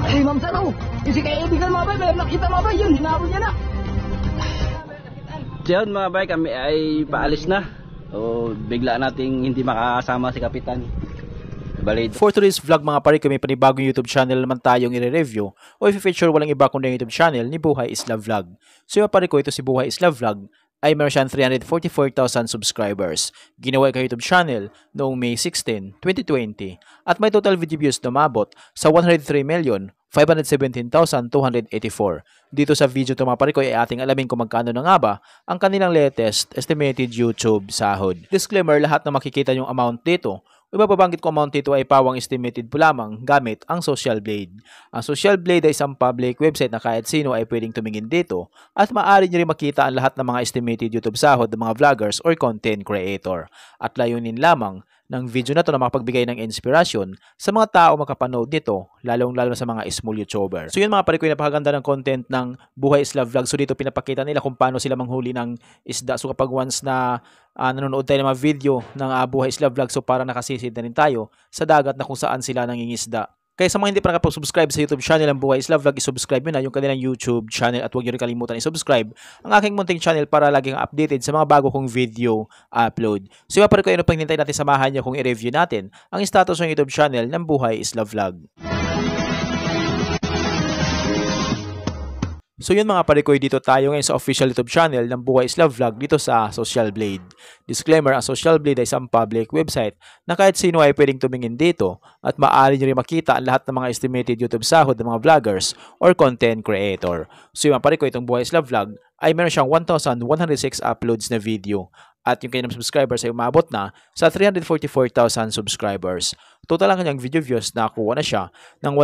Eh, ma'am sir, oh. Kasi kaibigan mga bay, mayroon nakita mga bay, yun, hinabol niya na. Diyan mga bay, kami ay paalis na. O bigla nating hindi makakasama si Kapitan. Bali, For today's vlog mga pare, kami panibagong YouTube channel naman tayong i-review o i-feature walang iba kundi yung YouTube channel ni Buhay Isla Vlog. So yung pare ko, ito si Buhay Isla Vlog ay meron siyang 344,000 subscribers. Ginawa ka YouTube channel noong May 16, 2020 at may total video views na umabot sa 103,517,284. Dito sa video ito mga pare ko ay ating alamin kung magkano na nga ba ang kanilang latest estimated YouTube sahod. Disclaimer, lahat na makikita yung amount dito o ibababanggit ko amount dito ay pawang estimated po lamang gamit ang Social Blade. Ang Social Blade ay isang public website na kahit sino ay pwedeng tumingin dito at maaari nyo rin makita ang lahat ng mga estimated YouTube sahod ng mga vloggers or content creator. At layunin lamang ng video na to na makapagbigay ng inspirasyon sa mga tao makapanood nito, lalong-lalo sa mga small YouTuber. So yun mga pare ko, yung napakaganda ng content ng Buhay Isla Vlog. So dito pinapakita nila kung paano sila manghuli ng isda. So kapag once na nanonood tayo ng mga video ng Buhay Isla Vlog, so parang nakasisid na rin tayo sa dagat na kung saan sila nangingisda. Kaya sa mga hindi pa nakapag-subscribe sa YouTube channel ng Buhay Isla Vlog, i-subscribe nyo na yung kanilang YouTube channel at huwag nyo rin kalimutan i-subscribe ang aking munting channel para laging updated sa mga bago kong video upload. So yung pare ko, ano pang hinintay natin, samahan nyo kung i-review natin ang status ng YouTube channel ng Buhay Isla Vlog. So yun mga pare ko, dito tayo ngayon sa official YouTube channel ng Buhay Isla Vlog dito sa Social Blade. Disclaimer, ang Social Blade ay isang public website na kahit sino ay pwedeng tumingin dito at maaari nyo rin makita ang lahat ng mga estimated YouTube sahod ng mga vloggers or content creator. So yun mga pare ko, itong Buhay Isla Vlog ay meron siyang 1,106 uploads na video. At yung kanyang subscribers ay umabot na sa 344,000 subscribers. Total ang kanyang video views na nakuha na siya ng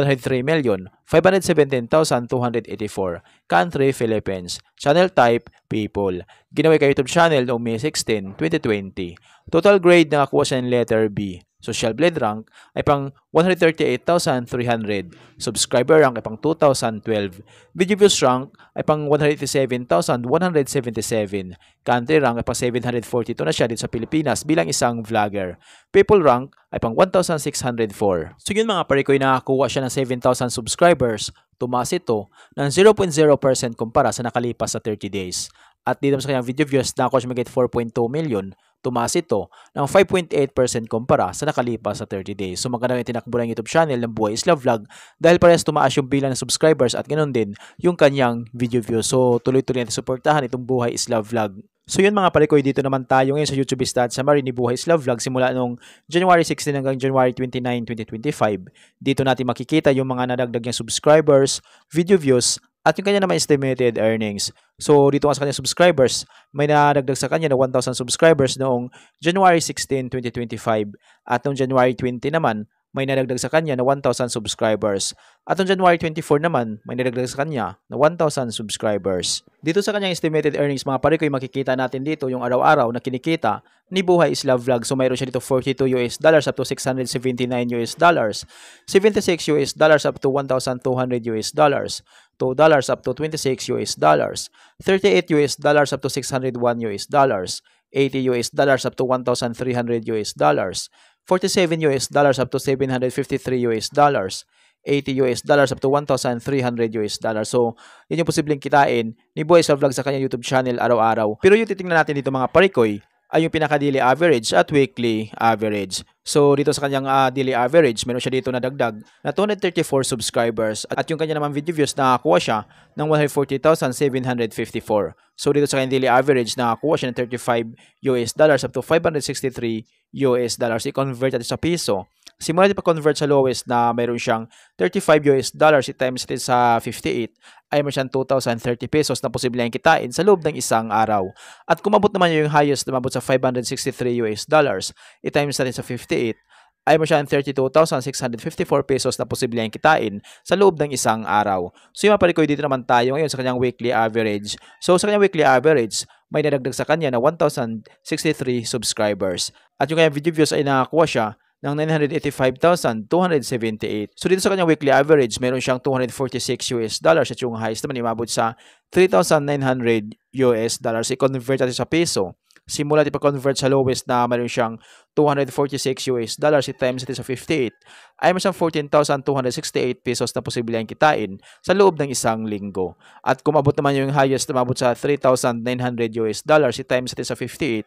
103,517,284. Country, Philippines. Channel type, people. Ginawa kay YouTube channel noong May 16, 2020. Total grade na nakuha siya ng letter B. Social Blade rank ay pang 138,300. Subscriber rank ay pang 2,012. Video views rank ay pang 187,177. Country rank ay pang 742 na siya dito sa Pilipinas bilang isang vlogger. People rank ay pang 1,604. So yun mga pare ko, nakakuha siya ng 7,000 subscribers. Tumaas ito ng 0.0% kumpara sa nakalipas sa 30 days. At dito sa kanyang video views, nakakuha siya mag-get 4.2 million. Tumaas ito ng 5.8% kumpara sa nakalipas sa 30 days. So maganda yung tinakbo ng YouTube channel ng Buhay Isla Vlog dahil parehas tumaas yung bilang ng subscribers at ganoon din yung kanyang video views. So tuloy-tuloy natin suportahan itong Buhay Isla Vlog. So yun mga pare ko, dito naman tayo ngayon sa YouTube stats summary ni Buhay Isla Vlog simula noong January 16 hanggang January 29, 2025. Dito natin makikita yung mga nadagdag niyang subscribers, video views, at yung kanya naman estimated earnings. So dito nga sa kanya subscribers, may nadagdag sa kanya na 1,000 subscribers noong January 16, 2025. At noong January 20 naman, may nadagdag sa kanya na 1,000 subscribers. At noong January 24 naman, may nadagdag sa kanya na 1,000 subscribers. Dito sa kanyang estimated earnings mga pare ko, makikita natin dito yung araw-araw na kinikita ni Buhay Isla Vlog. So mayroon siya dito $42 up to $679 $76 up to $1,200 $2 up to $26 $38 up to $601 $80 up to $1,300 $47 up to $753 $80 up to $1,300. So, yun yung posibleng kitain ni Buhay Isla Vlog sa kanyang YouTube channel araw-araw. Pero yung titingnan natin dito mga parikoy ay yung pinaka-daily average at weekly average. So, dito sa kanyang daily average, meron siya dito na dagdag na 234 subscribers. At yung kanya naman video views, nakakuha siya ng 140,754. So, dito sa kanyang daily average, nakakuha siya ng $35 up to $563. I-convert natin sa piso. Simula din pa-convert sa lowest na mayroon siyang $35 i-times natin sa 58 ay meron siyang 2,030 pesos na posibleng kitain sa loob ng isang araw. At kumabot naman yung highest na mabot sa $563 i-times natin sa 58 ay meron siyang 32,654 pesos na posibleng kitain sa loob ng isang araw. So yung mapalikoy dito naman tayo ngayon sa kanyang weekly average. So sa kanyang weekly average, may nadagdag sa kanya na 1,063 subscribers. At yung kanyang video views ay nakakuha siya ng 985,278. So dito sa kanyang weekly average, meron siyang $246 at yung highest naman imabot sa $3,900. I-convert natin sa peso. Simula ipa-convert sa lowest na mayroon siyang $246 i-times natin sa 58 ay mayroon siyang 14,268 pesos na posible ang kitain sa loob ng isang linggo. At kung abot naman yung highest na mabot sa $3,900 i-times natin sa 58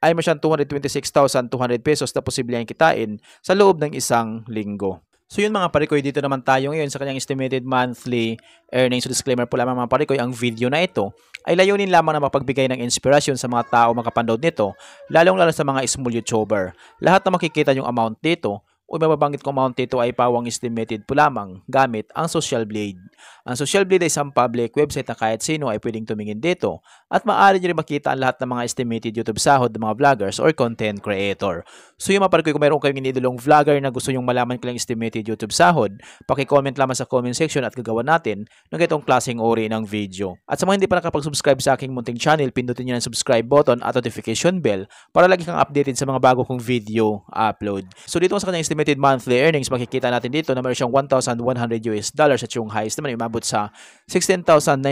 ay mayroon siyang 226,200 pesos na posible ang kitain sa loob ng isang linggo. So yun mga parikoy, dito naman tayo ngayon sa kanyang estimated monthly earnings. So disclaimer po lamang mga parikoy, ang video na ito ay layunin lamang na mapagbigay ng inspirasyon sa mga tao makapanood nito, lalong-lalo sa mga small YouTuber. Lahat na makikita yung amount dito o mababanggit kong amount dito ay pawang estimated po lamang gamit ang Social Blade. Ang Social Blade ay isang public website na kahit sino ay pwedeng tumingin dito at maaari nyo rin makita ang lahat ng mga estimated YouTube sahod ng mga vloggers or content creator. So yung mga parikoy, kung mayroon kayong inidolong vlogger na gusto nyong malaman kailang estimated YouTube sahod, paki-comment lamang sa comment section at gagawa natin ng itong klaseng uri ng video. At sa mga hindi pa nakapag-subscribe sa aking munting channel, pindutin nyo ang subscribe button at notification bell para lagi kang updated sa mga bago kong video upload. So dito sa kanyang estimated monthly earnings, makikita natin dito na mayroon siyang $1,100 at yung highest naman ay umabot sa $16,900.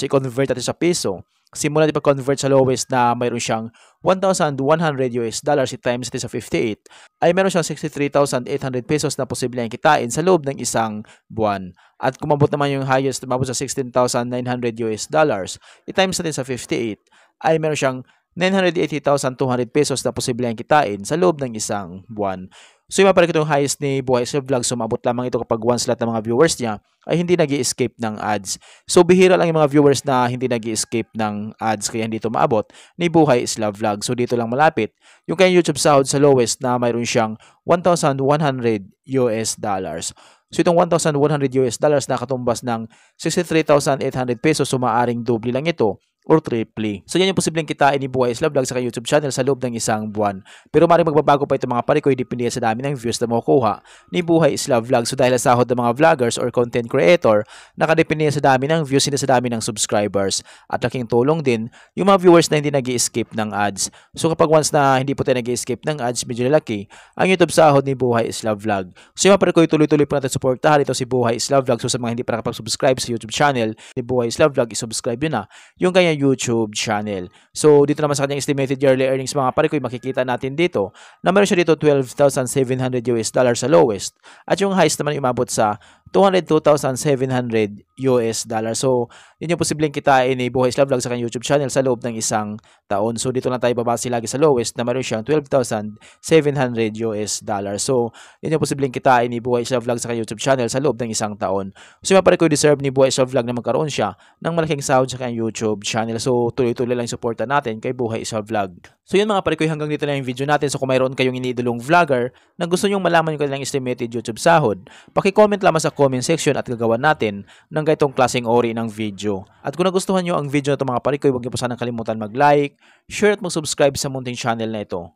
I-convert natin sa peso. Simula pag-convert sa lowest na mayroon siyang $1,100 i-times natin sa 58 ay mayroon siyang 63,800 pesos na posible ang kitain sa loob ng isang buwan. At kung mabot naman yung highest na umabot sa $16,900 i-times natin sa 58 ay mayroon siyang 980,200 pesos na posible ang kitain sa loob ng isang buwan. So yung mapalit itong highest ni Buhay Isla Vlog, sumabot lamang ito kapag once lahat ng mga viewers niya ay hindi nag-i-escape ng ads. So bihira lang yung mga viewers na hindi nag-i-escape ng ads kaya hindi ito maabot ni Buhay Isla Vlog. So dito lang malapit yung kanyang YouTube sahod sa lowest na mayroon siyang $1,100. So itong $1,100 na katumbas ng 63,800 pesos, so maaring doble lang ito or triple. So yan yung posibleng kitain ni Buhay Isla Vlog sa kanyang YouTube channel sa loob ng isang buwan. Pero maaaring magbabago pa ito mga parikoy, depende sa dami ng views na makukuha ni Buhay Isla Vlog. So dahil sa sahod ng mga vloggers or content creator, nakadepende sa dami ng views, hindi sa dami ng subscribers. At laking tulong din yung mga viewers na hindi nag-i-escape ng ads. So kapag once na hindi po tayo nag-i-escape ng ads, medyo lalaki ang YouTube sahod ni Buhay Isla Vlog. So yung mga parikoy, tuloy-tuloy po natin suportahan ito si Buhay Isla Vlog. So sa mga hindi pa nakapag-subscribe sa YouTube channel ni Buhay Isla Vlog, i-subscribe nyo na yung kanyang YouTube channel. So dito naman sa kanyang estimated yearly earnings mga parikoy, makikita natin dito na meron siya dito $12,700 sa lowest at yung highest naman umabot sa $202,700. So yun yung posibleng kitain ni Buhay Isla Vlog sa kanyang YouTube channel sa loob ng isang taon. So dito lang tayo babase lagi sa lowest na meron siyang $12,700. So yun yung posibleng kitain ni Buhay Isla Vlog sa kanyang YouTube channel sa loob ng isang taon. So yung parikoy, deserve ni Buhay Isla Vlog na magkaroon siya ng malaking sahod sa kanyang YouTube channel. So tuloy-tuloy lang yung suporta natin kay Buhay Isla Vlog. So yun mga parikoy, hanggang dito lang yung video natin. So kung mayroon kayong iniidolong vlogger na gusto nyong malaman yung kanilang estimated YouTube sahod, paki-comment lamang sa comment section at gagawa natin ng ganitong klaseng ori ng video. At kung nagustuhan nyo ang video na ito mga parikoy, huwag niyo po sanang kalimutan mag-like, share at mag-subscribe sa munting channel na ito.